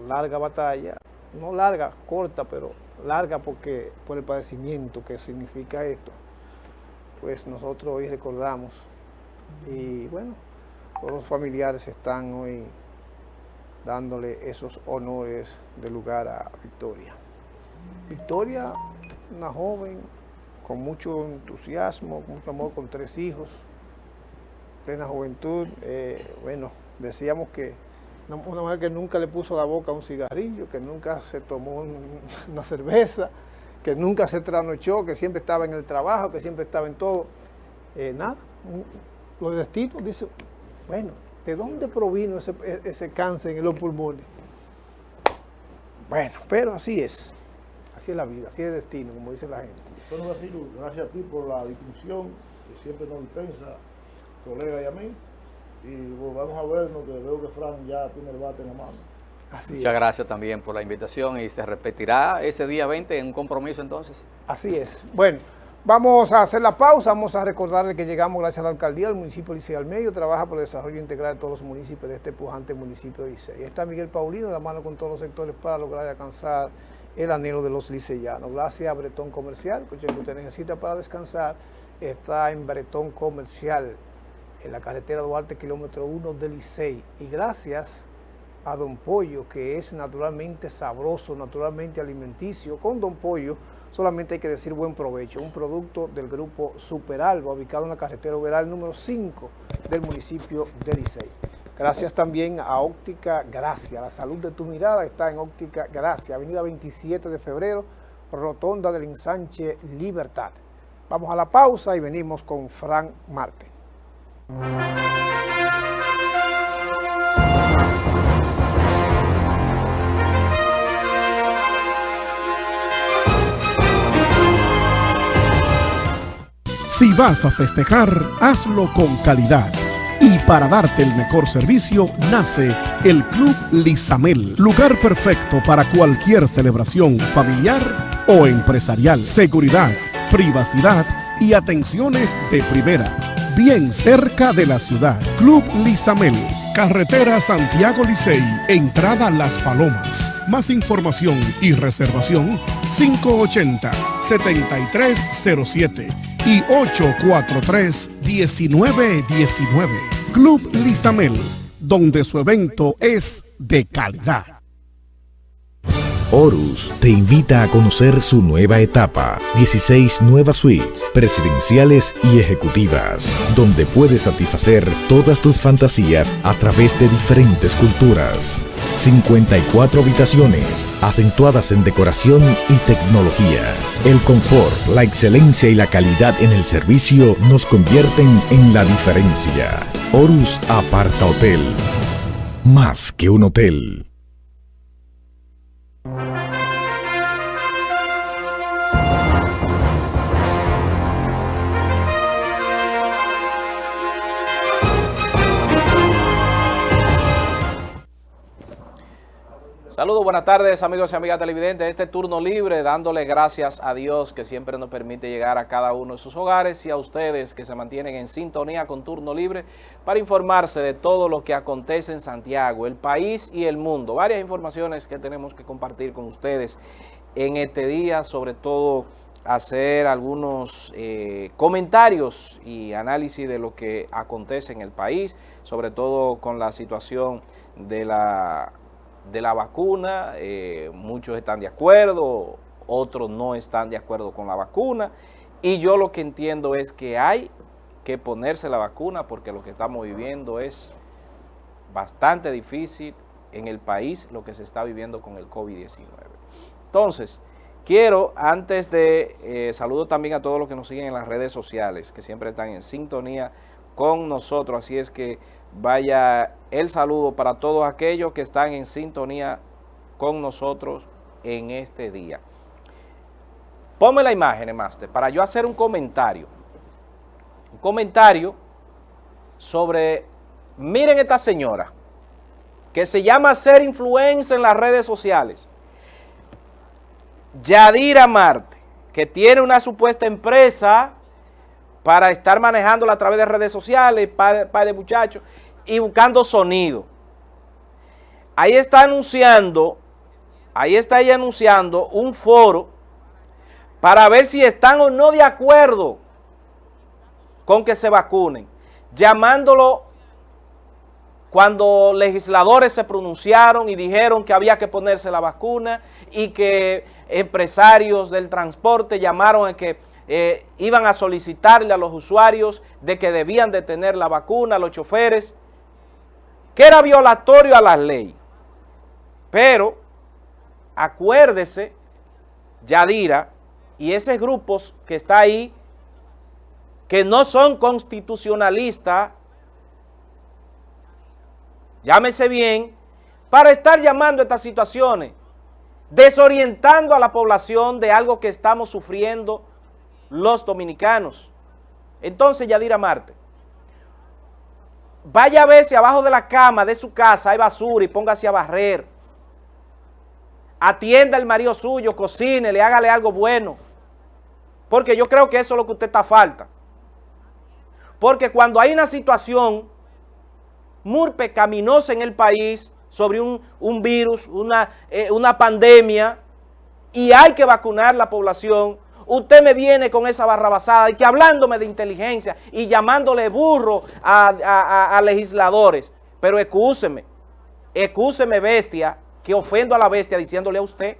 larga batalla, no larga, corta, pero larga porque por el padecimiento que significa esto, pues nosotros hoy recordamos. Y bueno, todos los familiares están hoy dándole esos honores de lugar a Victoria. Victoria, una joven con mucho entusiasmo, con mucho amor, con 3 hijos, plena juventud. Bueno, decíamos que una mujer que nunca le puso a la boca un cigarrillo, que nunca se tomó una cerveza, que nunca se trasnochó, que siempre estaba en el trabajo, que siempre estaba en todo. Nada, los destinos, dice, bueno, ¿De dónde provino ese cáncer en los pulmones? Bueno, pero así es la vida, así es el destino, como dice la gente. Bueno, Basilio, gracias a ti por la distinción que siempre nos dispensa, colega y a mí. Y vamos a vernos, que veo que Fran ya tiene el bate en la mano. Muchas gracias también por la invitación y se repetirá ese día 20 en un compromiso entonces. Así es. Bueno, vamos a hacer la pausa, vamos a recordarle que llegamos gracias a la alcaldía, el municipio de Licey al Medio, trabaja por el desarrollo integral de todos los municipios de este pujante municipio de Licey. Está Miguel Paulino de la mano con todos los sectores para lograr alcanzar el anhelo de los liceyanos. Gracias a Bretón Comercial, que usted necesita para descansar, está en Bretón Comercial, en la carretera Duarte, kilómetro 1 de Licey. Y gracias a Don Pollo, que es naturalmente sabroso, naturalmente alimenticio. Con Don Pollo solamente hay que decir buen provecho, un producto del grupo Superalba, ubicado en la carretera Uberal número 5 del municipio de Licey. Gracias también a Óptica Gracia, la salud de tu mirada está en Óptica Gracia, avenida 27 de febrero, rotonda del Ensanche Libertad. Vamos a la pausa y venimos con Fran Marte. Si vas a festejar, hazlo con calidad. Y para darte el mejor servicio, nace el Club Lizamel. Lugar perfecto para cualquier celebración familiar o empresarial. Seguridad, privacidad y atenciones de primera. Bien cerca de la ciudad. Club Lizamel. Carretera Santiago Licey, entrada Las Palomas. Más información y reservación 580-7307 y 843-1919. Club Lizamel, donde su evento es de calidad. Horus te invita a conocer su nueva etapa, 16 nuevas suites presidenciales y ejecutivas, donde puedes satisfacer todas tus fantasías a través de diferentes culturas. 54 habitaciones, acentuadas en decoración y tecnología. El confort, la excelencia y la calidad en el servicio nos convierten en la diferencia. Horus Aparta Hotel, más que un hotel. Saludos, buenas tardes amigos y amigas televidentes. Este turno libre, dándole gracias a Dios que siempre nos permite llegar a cada uno de sus hogares y a ustedes que se mantienen en sintonía con Turno Libre para informarse de todo lo que acontece en Santiago, el país y el mundo. Varias informaciones que tenemos que compartir con ustedes en este día, sobre todo hacer algunos comentarios y análisis de lo que acontece en el país, sobre todo con la situación de la vacuna. Muchos están de acuerdo, otros no están de acuerdo con la vacuna, y yo lo que entiendo es que hay que ponerse la vacuna porque lo que estamos viviendo es bastante difícil en el país, lo que se está viviendo con el COVID-19. Entonces, quiero, antes de saludo también a todos los que nos siguen en las redes sociales, que siempre están en sintonía con nosotros, así es que vaya el saludo para todos aquellos que están en sintonía con nosotros en este día. Ponme la imagen, Master, para yo hacer un comentario. Un comentario sobre, miren esta señora, que se llama ser influencer en las redes sociales. Yadira Marte, que tiene una supuesta empresa para estar manejándola a través de redes sociales, para de muchachos, y buscando sonido. Ahí está ella anunciando un foro para ver si están o no de acuerdo con que se vacunen, llamándolo cuando legisladores se pronunciaron y dijeron que había que ponerse la vacuna y que empresarios del transporte llamaron a que iban a solicitarle a los usuarios de que debían de tener la vacuna, a los choferes, que era violatorio a la ley. Pero acuérdese, Yadira, y esos grupos que está ahí, que no son constitucionalistas, llámese bien, para estar llamando a estas situaciones, desorientando a la población de algo que estamos sufriendo los dominicanos. Entonces, Yadira Marte, vaya a ver si abajo de la cama de su casa hay basura y póngase a barrer. Atienda al marido suyo, cocínele, hágale algo bueno. Porque yo creo que eso es lo que usted está falta. Porque cuando hay una situación muy pecaminosa en el país sobre un virus, una pandemia, y hay que vacunar la población, usted me viene con esa barrabasada y que hablándome de inteligencia y llamándole burro a legisladores. Pero excúseme bestia, que ofendo a la bestia diciéndole a usted.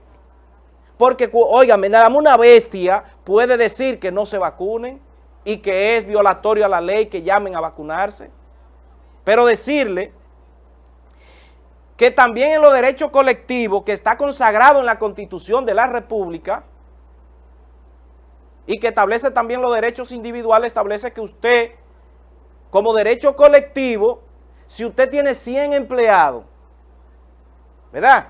Porque, óigame, nada más una bestia puede decir que no se vacunen y que es violatorio a la ley que llamen a vacunarse. Pero decirle que también en los derechos colectivos, que está consagrado en la Constitución de la República y que establece también los derechos individuales, establece que usted, como derecho colectivo, si usted tiene 100 empleados, ¿verdad?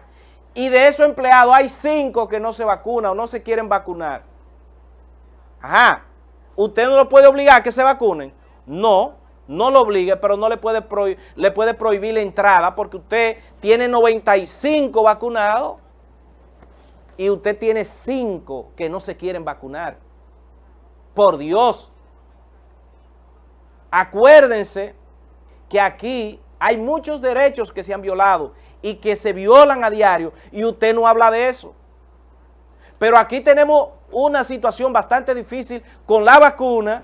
Y de esos empleados hay 5 que no se vacunan o no se quieren vacunar. Ajá, ¿usted no lo puede obligar a que se vacunen? No lo obligue, pero no le puede prohibir la entrada porque usted tiene 95 vacunados y usted tiene 5 que no se quieren vacunar. Por Dios. Acuérdense que aquí hay muchos derechos que se han violado y que se violan a diario y usted no habla de eso. Pero aquí tenemos una situación bastante difícil con la vacuna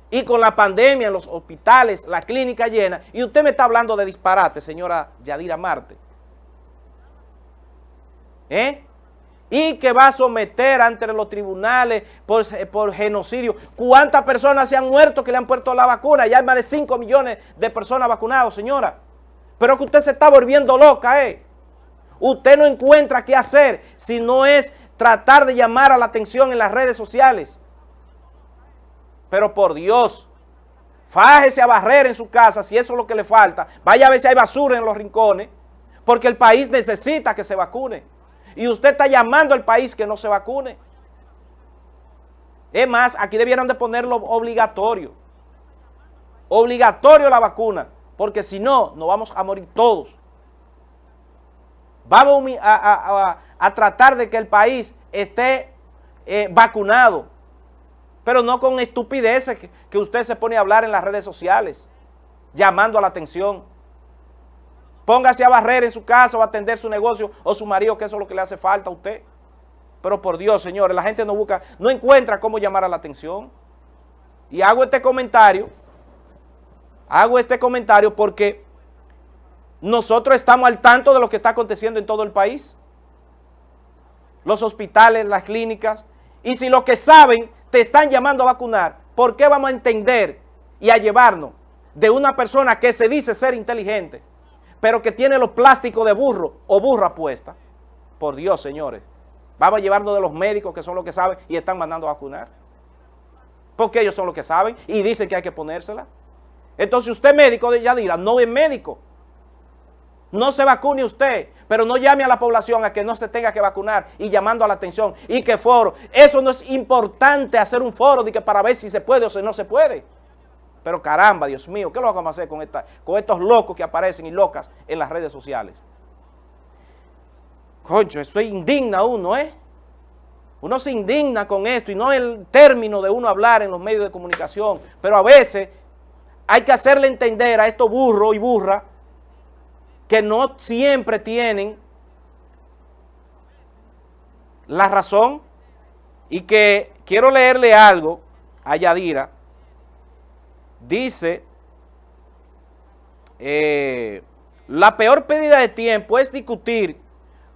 y con la pandemia en los hospitales, la clínica llena, y usted me está hablando de disparate, señora Yadira Marte. Y que va a someter ante los tribunales por genocidio. ¿Cuántas personas se han muerto que le han puesto la vacuna? Ya hay más de 5 millones de personas vacunadas, señora. Pero que usted se está volviendo loca, Usted no encuentra qué hacer si no es tratar de llamar a la atención en las redes sociales. Pero por Dios, fájese a barrer en su casa si eso es lo que le falta. Vaya a ver si hay basura en los rincones, porque el país necesita que se vacune. Y usted está llamando al país que no se vacune. Es más, aquí debieran de ponerlo obligatorio. Obligatorio la vacuna, porque si no, nos vamos a morir todos. Vamos a tratar de que el país esté vacunado, pero no con estupideces que usted se pone a hablar en las redes sociales, llamando a la atención. Póngase a barrer en su casa o a atender su negocio o su marido, que eso es lo que le hace falta a usted. Pero por Dios, señores, la gente no encuentra cómo llamar a la atención. Y hago este comentario porque nosotros estamos al tanto de lo que está aconteciendo en todo el país. Los hospitales, las clínicas. Y si los que saben te están llamando a vacunar, ¿por qué vamos a entender y a llevarnos de una persona que se dice ser inteligente, pero que tiene los plásticos de burro o burra puesta? Por Dios, señores. Vamos a llevarnos de los médicos que son los que saben y están mandando a vacunar. Porque ellos son los que saben y dicen que hay que ponérsela. Entonces usted médico de Yadira, no es médico. No se vacune usted, pero no llame a la población a que no se tenga que vacunar y llamando a la atención. ¿Y qué foro? Eso no es importante hacer un foro de que para ver si se puede o si no se puede. Pero caramba, Dios mío, ¿qué lo vamos a hacer con estos locos que aparecen y locas en las redes sociales? Concho, eso indigna a uno, Uno se indigna con esto y no el término de uno hablar en los medios de comunicación. Pero a veces hay que hacerle entender a estos burros y burras que no siempre tienen la razón y que quiero leerle algo a Yadira. Dice, la peor pérdida de tiempo es discutir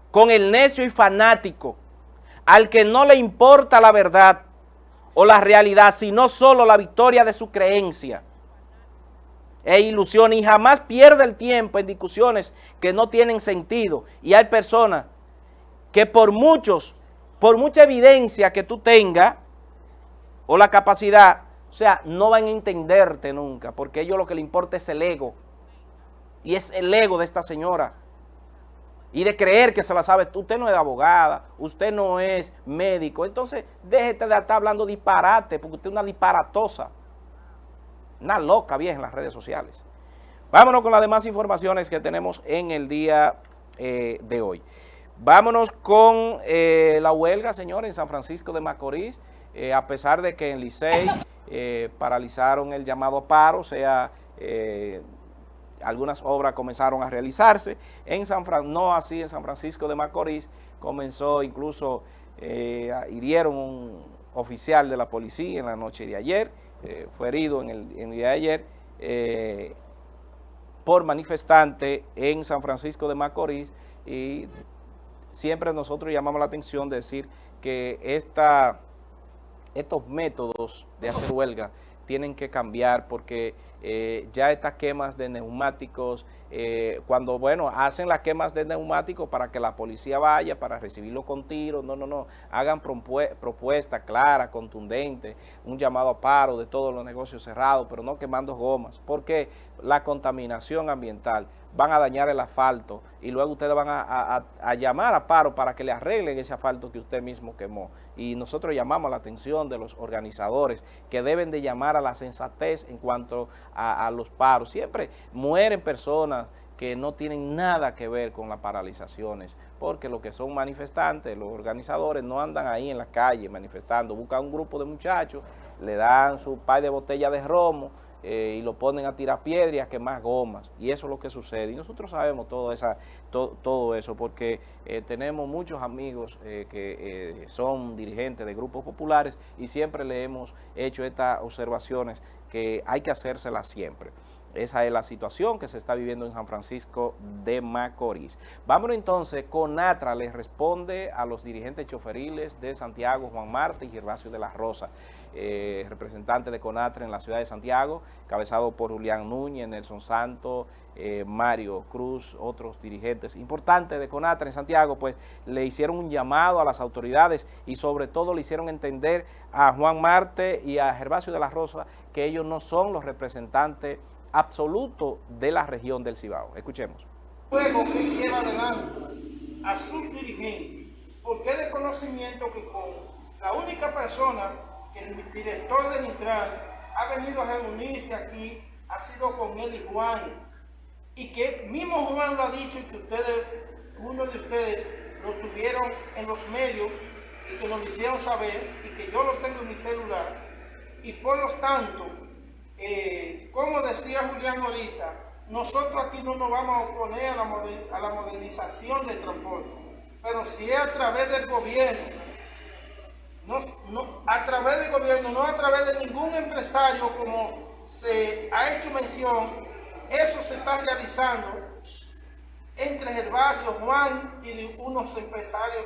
con el necio y fanático al que no le importa la verdad o la realidad, sino solo la victoria de su creencia e ilusión, y jamás pierde el tiempo en discusiones que no tienen sentido. Y hay personas que por mucha evidencia que tú tengas o la capacidad, o sea, no van a entenderte nunca, porque a ellos lo que les importa es el ego. Y es el ego de esta señora. Y de creer que se la sabe. Usted no es abogada, usted no es médico. Entonces, déjete de estar hablando disparate, porque usted es una disparatosa. Una loca vieja en las redes sociales. Vámonos con las demás informaciones que tenemos en el día de hoy. Vámonos con la huelga, señores, en San Francisco de Macorís. A pesar de que en Licey paralizaron el llamado a paro, o sea, algunas obras comenzaron a realizarse. No así en San Francisco de Macorís, comenzó incluso, hirieron un oficial de la policía en la noche de ayer, fue herido en el día de ayer por manifestante en San Francisco de Macorís, y siempre nosotros llamamos la atención de decir que estos métodos de hacer huelga tienen que cambiar, porque ya estas quemas de neumáticos, cuando, bueno, hacen las quemas de neumáticos para que la policía vaya, para recibirlo con tiros, no, hagan propuestas claras, contundentes, un llamado a paro de todos los negocios cerrados, pero no quemando gomas, porque la contaminación ambiental van a dañar el asfalto y luego ustedes van a llamar a paro para que le arreglen ese asfalto que usted mismo quemó. Y nosotros llamamos la atención de los organizadores que deben de llamar a la sensatez en cuanto a los paros. Siempre mueren personas que no tienen nada que ver con las paralizaciones, porque los que son manifestantes, los organizadores, no andan ahí en la calle manifestando, buscan un grupo de muchachos, le dan su par de botellas de romo, y lo ponen a tirar piedras y a quemar gomas, y eso es lo que sucede. Y nosotros sabemos todo eso, porque tenemos muchos amigos que son dirigentes de grupos populares, y siempre le hemos hecho estas observaciones que hay que hacérselas siempre. Esa es la situación que se está viviendo en San Francisco de Macorís. Vámonos entonces, CONATRA les responde a los dirigentes choferiles de Santiago, Juan Marte y Gervasio de la Rosa, representante de CONATRA en la ciudad de Santiago, cabezado por Julián Núñez, Nelson Santos, Mario Cruz, otros dirigentes importantes de CONATRA en Santiago, pues le hicieron un llamado a las autoridades y sobre todo le hicieron entender a Juan Marte y a Gervasio de la Rosa que ellos no son los representantes absoluto de la región del Cibao. Escuchemos. Luego que lleva adelante a sus dirigentes, porque es de conocimiento que con la única persona que el director del Intran ha venido a reunirse aquí ha sido con él y Juan, y que mismo Juan lo ha dicho, y que ustedes, uno de ustedes lo tuvieron en los medios y que nos lo hicieron saber, y que yo lo tengo en mi celular, y por lo tanto, como decía Julián ahorita, nosotros aquí no nos vamos a oponer a la modernización del transporte, pero si es a través del gobierno, no a través del gobierno, no a través de ningún empresario, como se ha hecho mención, eso se está realizando entre Gervasio, Juan y unos empresarios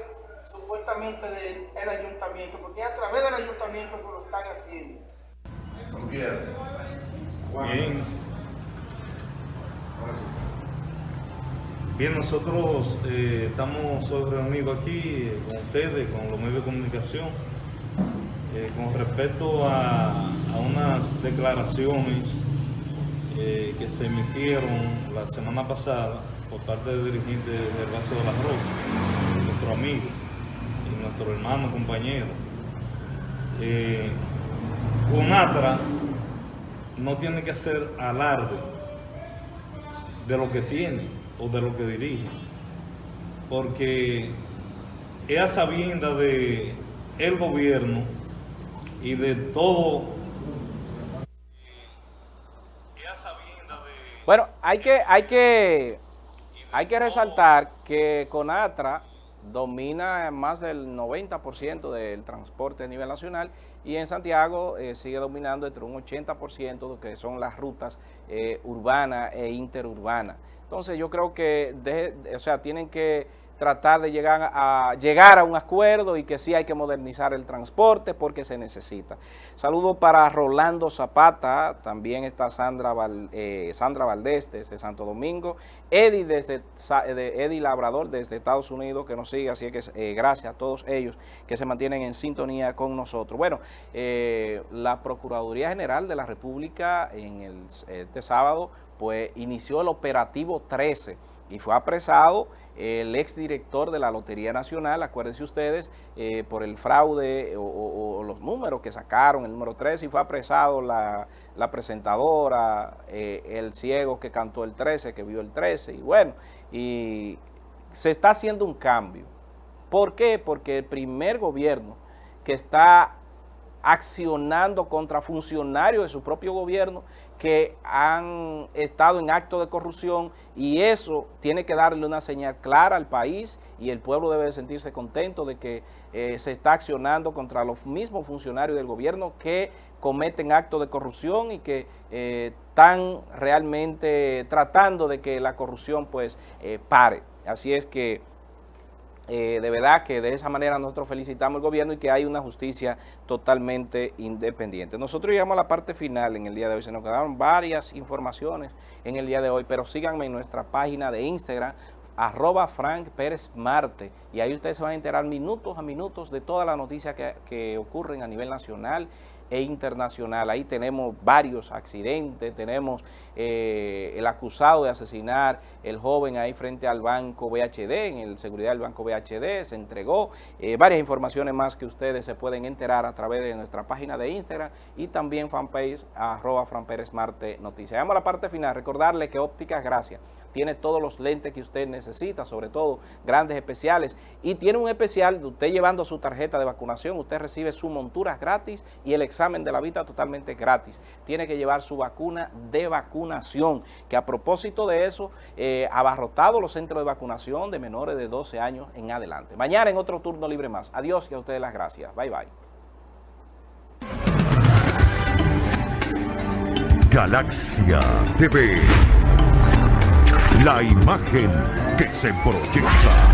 supuestamente del ayuntamiento, porque es a través del ayuntamiento que lo están haciendo. Bien, nosotros estamos hoy reunidos aquí con ustedes, con los medios de comunicación, con respecto a unas declaraciones que se emitieron la semana pasada por parte del dirigente Gervasio de la Rosa, nuestro amigo y nuestro hermano, compañero. CONATRA no tiene que hacer alarde de lo que tiene o de lo que dirige, porque es a sabiendas de el gobierno y de todo. Bueno, hay que resaltar que CONATRA domina más del 90% del transporte a nivel nacional, y en Santiago sigue dominando entre un 80% de lo que son las rutas urbanas e interurbanas. Entonces yo creo que tienen que tratar de llegar a un acuerdo, y que sí hay que modernizar el transporte porque se necesita. Saludo para Rolando Zapata, también está Sandra Valdés desde Santo Domingo, Eddie Labrador desde Estados Unidos que nos sigue, así que gracias a todos ellos que se mantienen en sintonía con nosotros. Bueno, la Procuraduría General de la República este sábado pues inició el operativo 13 y fue apresado el exdirector de la Lotería Nacional, acuérdense ustedes, por el fraude o los números que sacaron, el número 13, y fue apresado la presentadora, el ciego que cantó el 13, que vio el 13, y bueno, y se está haciendo un cambio. ¿Por qué? Porque el primer gobierno que está accionando contra funcionarios de su propio gobierno que han estado en actos de corrupción, y eso tiene que darle una señal clara al país, y el pueblo debe de sentirse contento de que se está accionando contra los mismos funcionarios del gobierno que cometen actos de corrupción y que están realmente tratando de que la corrupción pues pare. Así es que de verdad que de esa manera nosotros felicitamos al gobierno y que hay una justicia totalmente independiente. Nosotros llegamos a la parte final en el día de hoy, se nos quedaron varias informaciones en el día de hoy, pero síganme en nuestra página de Instagram, @FrankPérezMarte, y ahí ustedes se van a enterar minutos a minutos de todas las noticias que ocurren a nivel nacional e internacional. Ahí tenemos varios accidentes, tenemos el acusado de asesinar el joven ahí frente al banco BHD, en el seguridad del banco BHD, se entregó, varias informaciones más que ustedes se pueden enterar a través de nuestra página de Instagram y también fanpage @FrankPérezMarte Noticias. Vamos a la parte final, recordarle que Ópticas Gracia tiene todos los lentes que usted necesita, sobre todo grandes especiales, y tiene un especial de usted llevando su tarjeta de vacunación, usted recibe su montura gratis y el examen de la vista totalmente gratis. Tiene que llevar su vacuna de vacunación, que a propósito de eso, abarrotado los centros de vacunación de menores de 12 años en adelante. Mañana en otro turno libre más. Adiós y a ustedes las gracias. Bye, bye. Galaxia TV. La imagen que se proyecta.